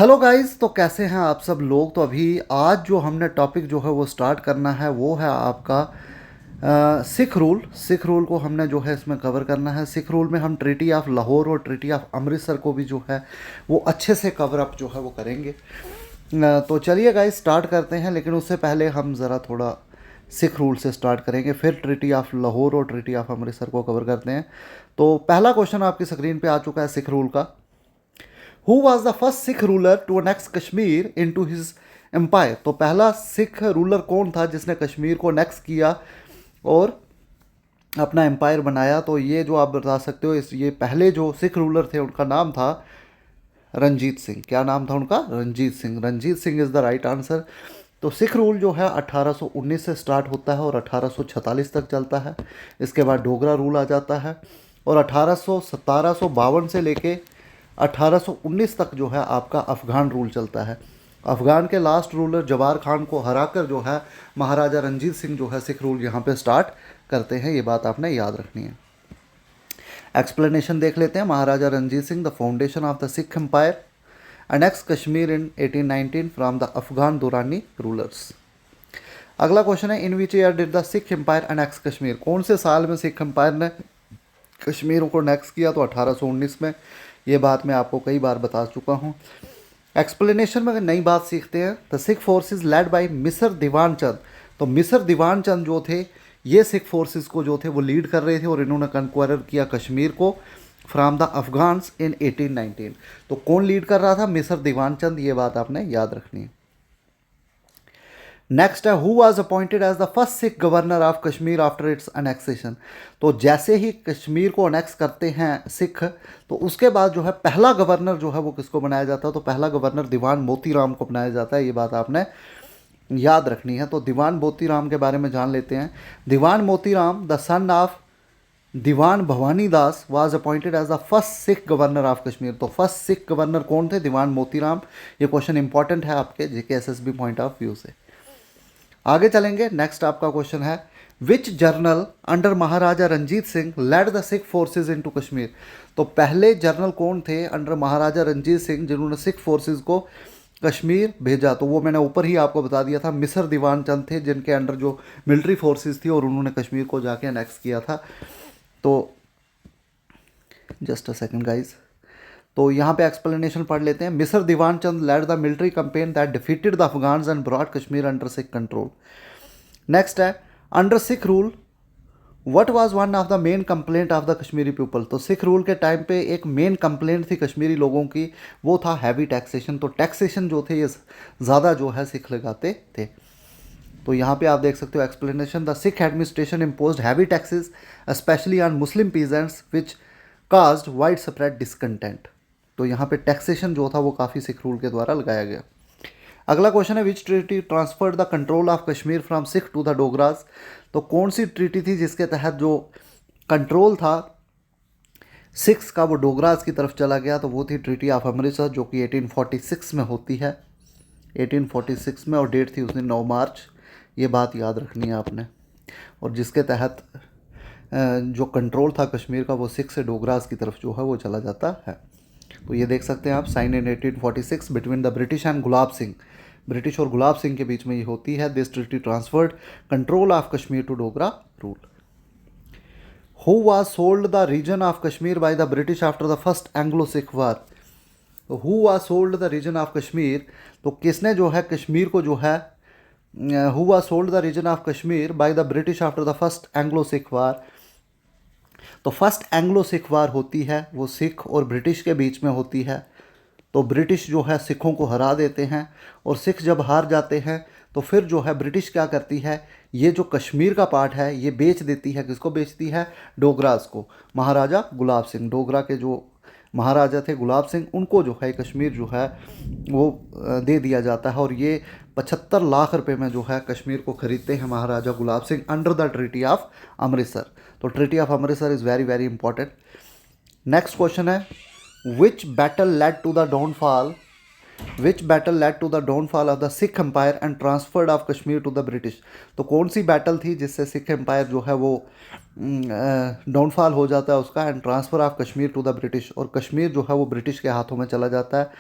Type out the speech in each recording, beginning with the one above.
Hello guys, तो कैसे हैं आप सब लोग। तो अभी आज जो हमने टॉपिक जो है वो स्टार्ट करना है वो है आपका सिख रूल को हमने जो है इसमें कवर करना है। सिख रूल में हम ट्रीटी ऑफ लाहौर और ट्रीटी ऑफ अमृतसर को भी जो है वो अच्छे से कवर अप जो है वो करेंगे। तो चलिए गाइस स्टार्ट करते हैं, लेकिन उससे पहले हम ज़रा थोड़ा सिख रूल से स्टार्ट करेंगे, फिर ट्रीटी ऑफ लाहौर और ट्रीटी ऑफ अमृतसर को कवर करते हैं। तो पहला क्वेश्चन आपकी स्क्रीन पे आ चुका है सिख रूल का। Who was the first Sikh ruler to annex Kashmir into his empire. तो पहला सिख रूलर कौन था जिसने कश्मीर को नेक्स किया और अपना एम्पायर बनाया। तो ये जो आप बता सकते हो, इस ये पहले जो सिख रूलर थे उनका नाम था रंजीत सिंह। क्या नाम था उनका? Ranjit Singh. Ranjit Singh is the right answer. तो सिख रूल जो है 1819 से स्टार्ट होता है और 1846 तक चलता है। इसके बाद डोगरा रूल आ जाता है और 1752 से लेके 1819 तक जो है आपका अफ़गान रूल चलता है। अफ़गान के लास्ट रूलर जवार खान को हराकर जो है महाराजा रंजीत सिंह जो है सिख रूल यहाँ पे स्टार्ट करते हैं। ये बात आपने याद रखनी है। एक्सप्लेनेशन देख लेते हैं। Maharaja Ranjit Singh the foundation of the Sikh empire annexed Kashmir in 1819 from the Afghan Durrani rulers. अगला क्वेश्चन है, in which year did the Sikh empire annex Kashmir. कौन से साल में सिख एम्पायर ने कश्मीर को नेक्स किया? तो 1819 में। ये बात मैं आपको कई बार बता चुका हूँ। एक्सप्लेनेशन में अगर नई बात सीखते हैं, the Sikh forces led by मिसर दीवान चंद। तो मिसर दीवान चंद जो थे ये सिख फोर्सेस को जो थे वो लीड कर रहे थे और इन्होंने कंक्वायर किया कश्मीर को फ्राम द अफगान्स इन 1819। तो कौन लीड कर रहा था? मिसर दीवान चंद। ये बात आपने याद रखनी है। नेक्स्ट है, who was appointed as the first Sikh governor of Kashmir after its annexation. तो जैसे ही कश्मीर को अनेक्स करते हैं सिख, तो उसके बाद जो है पहला गवर्नर जो है वो किसको बनाया जाता है? तो पहला गवर्नर दीवान मोतीराम को बनाया जाता है। ये बात आपने याद रखनी है। तो दीवान मोतीराम के बारे में जान लेते हैं। Diwan Motiram the son of Diwan Bhawani Das was appointed as the first Sikh governor of Kashmir. तो फर्स्ट सिख गवर्नर कौन थे? दीवान मोतीराम। ये क्वेश्चन इंपॉर्टेंट है आपके JKSSB पॉइंट ऑफ व्यू से। आगे चलेंगे। नेक्स्ट आपका क्वेश्चन है, which general under Maharaja Ranjit Singh led the Sikh forces into Kashmir. तो पहले जर्नल कौन थे अंडर महाराजा रंजीत सिंह जिन्होंने सिख फोर्सेज को कश्मीर भेजा? तो वो मैंने ऊपर ही आपको बता दिया था, मिसर दीवान चंद थे जिनके अंडर जो मिलिट्री फोर्सेज थी और उन्होंने कश्मीर को जाके अनेक्स किया था। तो जस्ट अ सेकंड गाइज, तो यहाँ पे एक्सप्लेनेशन पढ़ लेते हैं। Misr Diwan Chand led the military campaign that defeated the Afghans and brought Kashmir under Sikh control. Next है, under Sikh rule what was one of the main complaint of the Kashmiri people. तो सिख रूल के time पे एक मेन कंप्लेंट थी कश्मीरी लोगों की, वो था हैवी टैक्सेशन। तो टैक्सेशन जो थे ये ज़्यादा जो है सिख लगाते थे। तो यहाँ पे आप देख सकते हो explanation, the Sikh administration imposed heavy taxes specially on Muslim peasants which caused wide spread discontent. तो यहाँ पे टैक्सेशन जो था वो काफ़ी सिख रूल के द्वारा लगाया गया। अगला क्वेश्चन है, which treaty transferred the control of Kashmir from Sikh to the Dogras. तो कौन सी ट्रीटी थी जिसके तहत जो कंट्रोल था सिख्स का वो डोगरास की तरफ चला गया? तो वो थी ट्रीटी ऑफ अमृतसर जो कि 1846 में होती है। 1846 में, और डेट थी उस दिन 9 मार्च। ये बात याद रखनी है आपने। और जिसके तहत जो कंट्रोल था कश्मीर का वो सिख से डोगरास की तरफ जो है वो चला जाता है। तो ये देख सकते हैं आप, sign in 1846 between the British and Gulab Singh. British और गुलाब सिंह के बीच में ये होती है। This treaty transferred control of Kashmir to Dogra rule. Who was sold the region of Kashmir by the British after the first Anglo Sikh war. तो who was sold the region of Kashmir, तो किसने जो है कश्मीर को जो है who was sold the region of Kashmir by the British after the first Anglo Sikh war. तो first Anglo Sikh वार होती है वो सिख और ब्रिटिश के बीच में होती है। तो ब्रिटिश जो है सिखों को हरा देते हैं और सिख जब हार जाते हैं तो फिर जो है ब्रिटिश क्या करती है, ये जो कश्मीर का पार्ट है ये बेच देती है। किसको बेचती है? डोगरास को। महाराजा गुलाब सिंह, डोगरा के जो महाराजा थे गुलाब सिंह, उनको जो है कश्मीर जो है वो दे दिया जाता है। और ये 75 लाख रुपए में जो है कश्मीर को खरीदते हैं Maharaja Gulab Singh under the treaty of Amritsar. तो treaty of Amritsar is very very important. Next question है, which battle led to the downfall of the Sikh empire and transferred of Kashmir to the British. तो कौन सी बैटल थी जिससे सिख एम्पायर जो है वो डाउनफॉल हो जाता है उसका, and transfer of Kashmir to the British, और कश्मीर जो है वो ब्रिटिश के हाथों में चला जाता है।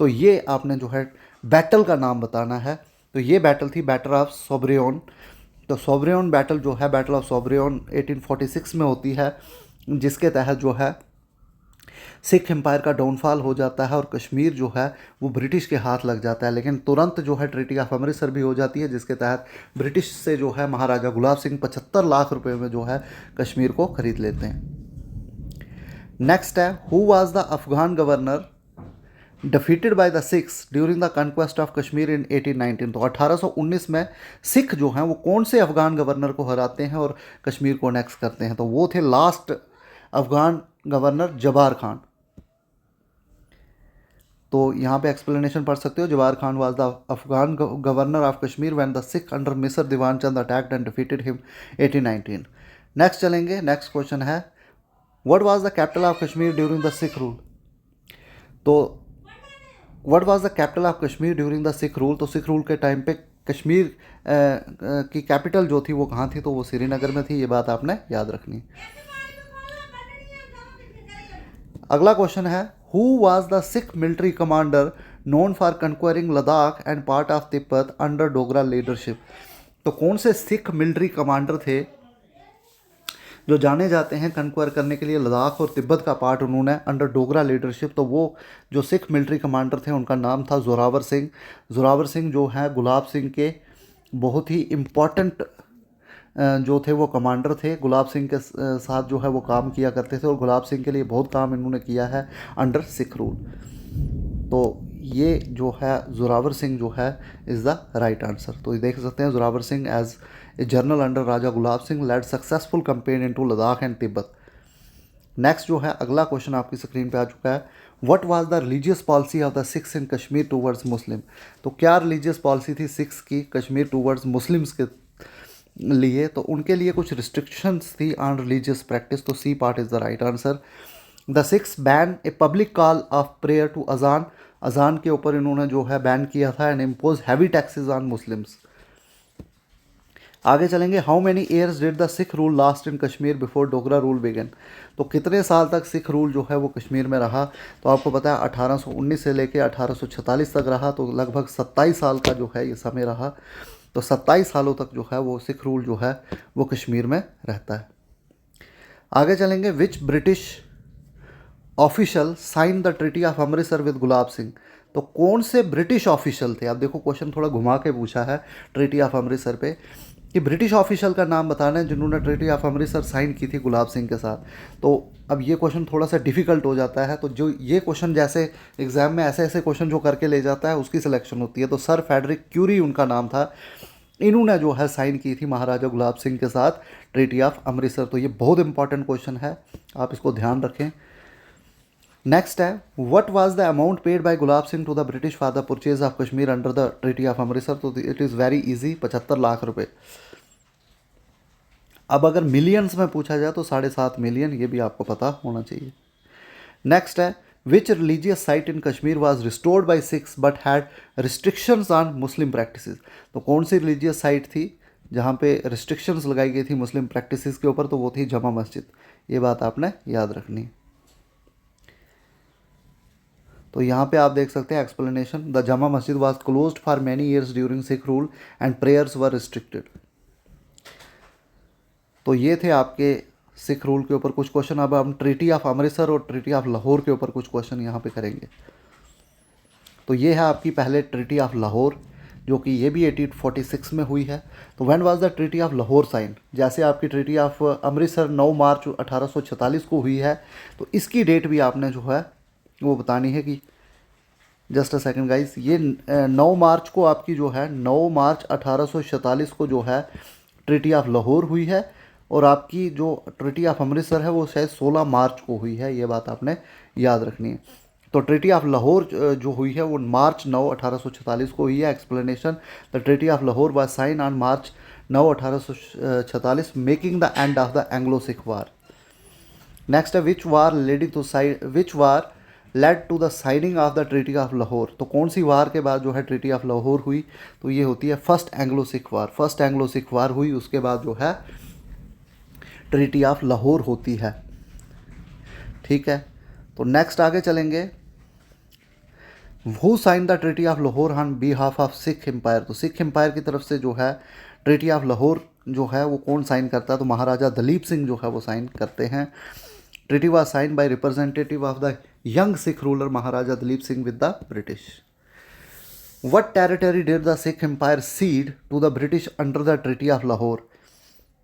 तो ये आपने जो है बैटल का नाम बताना है। तो ये बैटल थी बैटल ऑफ सोब्रियोन। तो सोब्रियोन बैटल जो है, बैटल ऑफ सोब्रियोन 1846 में होती है, जिसके तहत जो है सिख एम्पायर का डाउनफॉल हो जाता है और कश्मीर जो है वो ब्रिटिश के हाथ लग जाता है। लेकिन तुरंत जो है ट्रीटी ऑफ अमृतसर भी हो जाती है, जिसके तहत ब्रिटिश से जो है महाराजा गुलाब सिंह 75 लाख रुपए में जो है कश्मीर को खरीद लेते हैं। नेक्स्ट है, who was the Afghan governor defeated by the Sikhs during the conquest of Kashmir in 1819। तो 1819 में सिख जो हैं वो कौन से अफगान गवर्नर को हराते हैं और कश्मीर को नेक्स्ट करते हैं? तो वो थे लास्ट अफगान गवर्नर जबार खान। तो यहाँ पे एक्सप्लेनेशन पढ़ सकते हो। Jawahar Khan was the Afghan governor of Kashmir when the Sikh under Misr Diwan Chand attacked and defeated him 1819। Next चलेंगे, नेक्स्ट क्वेश्चन है, what was the capital of Kashmir during the Sikh rule? तो what was the capital of Kashmir during the Sikh rule? तो Sikh rule के time पे कश्मीर की capital जो थी वो कहाँ थी? तो वो श्रीनगर में थी। ये बात आपने याद रखनी। अगला क्वेश्चन है, who was the Sikh military commander known for conquering Ladakh and part of Tibet under Dogra leadership? तो कौन से सिख मिलिट्री कमांडर थे जो जाने जाते हैं कंक्वायर करने के लिए लद्दाख और तिब्बत का पार्ट उन्होंने अंडर डोगरा लीडरशिप? तो वो जो सिख मिलिट्री कमांडर थे उनका नाम था जोरावर सिंह। जोरावर सिंह जो है गुलाब सिंह के बहुत ही इम्पॉर्टेंट जो थे वो कमांडर थे। गुलाब सिंह के साथ जो है वो काम किया करते थे और गुलाब सिंह के लिए बहुत काम इन्होंने किया है अंडर सिख रूल। तो ये जो है जोरावर सिंह जो है इज़ द राइट आंसर। तो ये देख सकते हैं, Zorawar Singh as a general under Raja Gulab Singh led successful campaign into Ladakh and Tibet. Next जो है अगला क्वेश्चन आपकी स्क्रीन पे आ चुका है, what was the religious policy of the Sikhs in Kashmir towards Muslim? तो क्या रिलीजियस पॉलिसी थी सिख्स की कश्मीर टूवर्ड्स मुस्लिम्स के लिए? तो उनके लिए कुछ रिस्ट्रिक्शंस थी ऑन रिलीजियस प्रैक्टिस। तो C part is the right answer. The Sikhs ban a public call of prayer to azaan. Azaan के ऊपर इन्होंने जो है बैन किया था and impose heavy taxes on Muslims. आगे चलेंगे, how many years did the Sikh rule last in Kashmir before Dogra rule began? तो कितने साल तक सिख रूल जो है वो कश्मीर में रहा? तो आपको पता है 1819 से लेकर 1846 तक रहा। तो लगभग 27 साल का जो है ये समय रहा। तो 27 सालों तक जो है वो सिख रूल जो है वो कश्मीर में रहता है। आगे चलेंगे, which British official sign the treaty of Amritsar with Gulab Singh? तो कौन से ब्रिटिश ऑफिशियल थे? आप देखो क्वेश्चन थोड़ा घुमा के पूछा है ट्रीटी ऑफ अमृतसर पे कि ब्रिटिश ऑफिशियल का नाम बताना है जिन्होंने ट्रीटी ऑफ अमृतसर साइन की थी गुलाब सिंह के साथ। तो अब ये क्वेश्चन थोड़ा सा डिफिकल्ट हो जाता है। तो जो ये क्वेश्चन जैसे एग्जाम में ऐसे ऐसे क्वेश्चन जो करके ले जाता है उसकी सिलेक्शन होती है। तो सर फेडरिक क्यूरी उनका नाम था। इन्होंने जो है साइन की थी महाराजा गुलाब सिंह के साथ ट्रीटी ऑफ अमृतसर। तो ये बहुत इंपॉर्टेंट क्वेश्चन है, आप इसको ध्यान रखें। नेक्स्ट है, what was the amount paid by Gulab Singh to the British for the purchase of Kashmir under the treaty of Amritsar? तो it is very easy, 75 lakh रुपए। अब अगर मिलियंस में पूछा जाए तो 7.5 मिलियन, ये भी आपको पता होना चाहिए। नेक्स्ट है, which religious site in Kashmir was restored by Sikhs but had restrictions on Muslim practices? तो कौन सी रिलीजियस साइट थी जहाँ पे रिस्ट्रिक्शंस लगाई गई थी मुस्लिम प्रैक्टिसेस के ऊपर? तो वो थी जमा मस्जिद। ये बात आपने याद रखनी। तो यहाँ पे आप देख सकते हैं एक्सप्लेनेशन, द जमा मस्जिद was closed for many years during sick rule and prayers were restricted. तो ये थे आपके सिख रूल के ऊपर कुछ क्वेश्चन। अब हम ट्रीटी ऑफ अमृतसर और ट्रीटी ऑफ लाहौर के ऊपर कुछ क्वेश्चन यहाँ पे करेंगे। तो ये है आपकी पहले ट्रीटी ऑफ लाहौर, जो कि ये भी 1846 में हुई है। तो when was the treaty of Lahore sign? जैसे आपकी ट्रीटी ऑफ अमृतसर 9 मार्च 1846 को हुई है, तो इसकी डेट भी आपने जो है वो बतानी है कि जस्ट अ सेकंड गाइस, ये 9 मार्च को आपकी जो है 9 मार्च 1846 को जो है ट्रीटी ऑफ लाहौर हुई है और आपकी जो ट्रीटी ऑफ अमृतसर है वो शायद 16 मार्च को हुई है। ये बात आपने याद रखनी है। तो ट्रीटी ऑफ लाहौर जो हुई है वो मार्च 9 1846 को हुई है। Explanation, the treaty of Lahore was sign on March 9 1846 making the end of the Anglo Sikh war. Next है, which war led to the signing of the treaty of Lahore? तो कौन सी वार के बाद जो है ट्रीटी ऑफ लाहौर हुई? तो ये होती है फर्स्ट एंग्लो सिख वार। फर्स्ट एंग्लो सिख वार हुई, उसके बाद जो है ट्रीटी ऑफ लाहौर होती है। ठीक है, तो नेक्स्ट आगे चलेंगे। Who sign the treaty of Lahore on behalf of Sikh empire. तो सिख एम्पायर की तरफ से जो है ट्रीटी ऑफ लाहौर जो है वो कौन साइन करता है, तो महाराजा दलीप सिंह जो है वो साइन करते हैं। Treaty was sign by representative of the young Sikh ruler Maharaja Duleep Singh with the British. What territory did the Sikh empire cede to the British under the treaty of Lahore.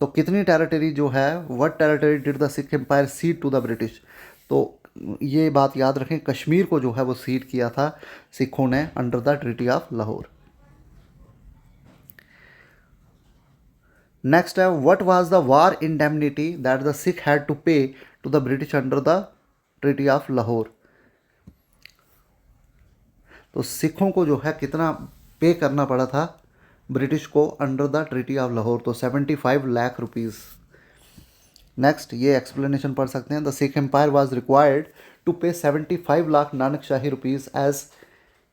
तो कितनी टेरिटरी जो है, what territory did the Sikh empire cede to the British. तो ये बात याद रखें, कश्मीर को जो है वो सीड किया था सिखों ने under the treaty of Lahore. Next है, what was the war indemnity that the Sikh had to pay to the British under the treaty of Lahore. तो सिखों को जो है कितना पे करना पड़ा था ब्रिटिश को under the treaty of Lahore, तो 75 लाख रुपीज़। नेक्स्ट ये एक्सप्लेनेशन पढ़ सकते हैं, the Sikh empire was required to pay 75 lakh Nanak Shahi rupees as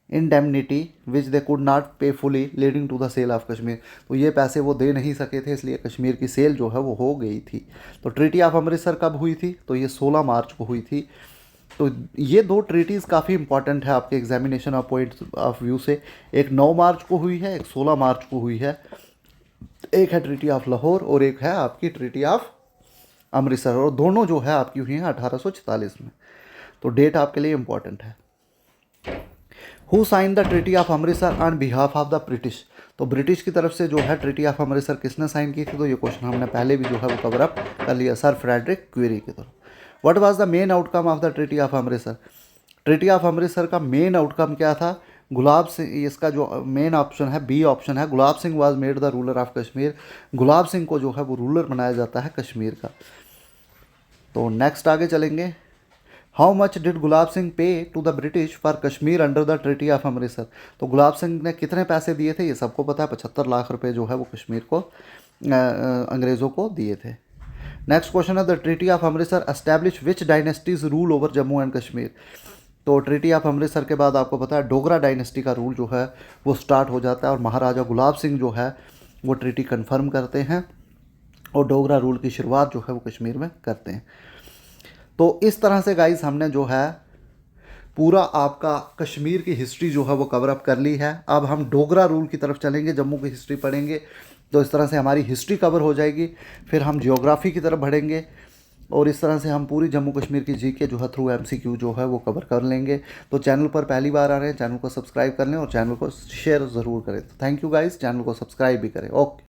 indemnity which they could not pay fully leading to the sale of Kashmir. तो ये पैसे वो दे नहीं सके थे, इसलिए कश्मीर की सेल जो है वो हो गई थी। तो ट्रीटी ऑफ अमृतसर कब हुई थी, तो ये 16 मार्च को हुई थी। तो ये दो ट्रीटीज़ काफ़ी इंपॉर्टेंट है आपके examination of point of view से। एक 9 मार्च को हुई है, एक 16 मार्च को हुई है। एक है ट्रीटी ऑफ लाहौर और एक है आपकी ट्रीटी ऑफ अमृतसर, और दोनों जो है आपकी हुई हैं 1846 में। तो डेट आपके लिए इंपॉर्टेंट है। Who sign the treaty of Amritsar on behalf of the British. तो ब्रिटिश की तरफ से जो है ट्रीटी ऑफ अमृतसर किसने साइन की थी, तो ये क्वेश्चन हमने पहले भी जो है वो कवर अप कर लिया, सर फ्रेडरिक क्वेरी की तरफ। What was the main outcome of the treaty of Amritsar. Treaty of Amritsar का मेन आउटकम क्या था, गुलाब सिंह, इसका जो मेन ऑप्शन है बी ऑप्शन है, Gulab Singh was made the ruler of Kashmir. Gulab Singh को जो है वो रूलर बनाया जाता है कश्मीर का। तो नेक्स्ट आगे चलेंगे, how much did Gulab Singh pay to the British for Kashmir under the treaty of Amritsar. तो गुलाब सिंह ने कितने पैसे दिए थे, ये सबको पता है, 75 लाख रुपए जो है वो कश्मीर को अंग्रेज़ों को दिए थे। नेक्स्ट क्वेश्चन है, the treaty of Amritsar establish which dynasties rule over Jammu and Kashmir. तो ट्रीटी ऑफ अमृतसर के बाद आपको पता है डोगरा डायनेस्टी का रूल जो है वो स्टार्ट हो जाता है, और महाराजा गुलाब सिंह जो है वो ट्रीटी कन्फर्म करते हैं और डोगरा रूल की शुरुआत जो है वो कश्मीर में करते हैं। तो इस तरह से गाइस हमने जो है पूरा आपका कश्मीर की हिस्ट्री जो है वो कवर अप कर ली है। अब हम डोगरा रूल की तरफ चलेंगे, जम्मू की हिस्ट्री पढ़ेंगे, तो इस तरह से हमारी हिस्ट्री कवर हो जाएगी। फिर हम जियोग्राफी की तरफ बढ़ेंगे और इस तरह से हम पूरी जम्मू कश्मीर की जीके जो है थ्रू एमसीक्यू जो है वो कवर कर लेंगे। तो चैनल पर पहली बार आ रहे हैं, चैनल को सब्सक्राइब कर लें और चैनल को शेयर ज़रूर करें। तो थैंक यू गाइस, चैनल को सब्सक्राइब भी करें। ओके।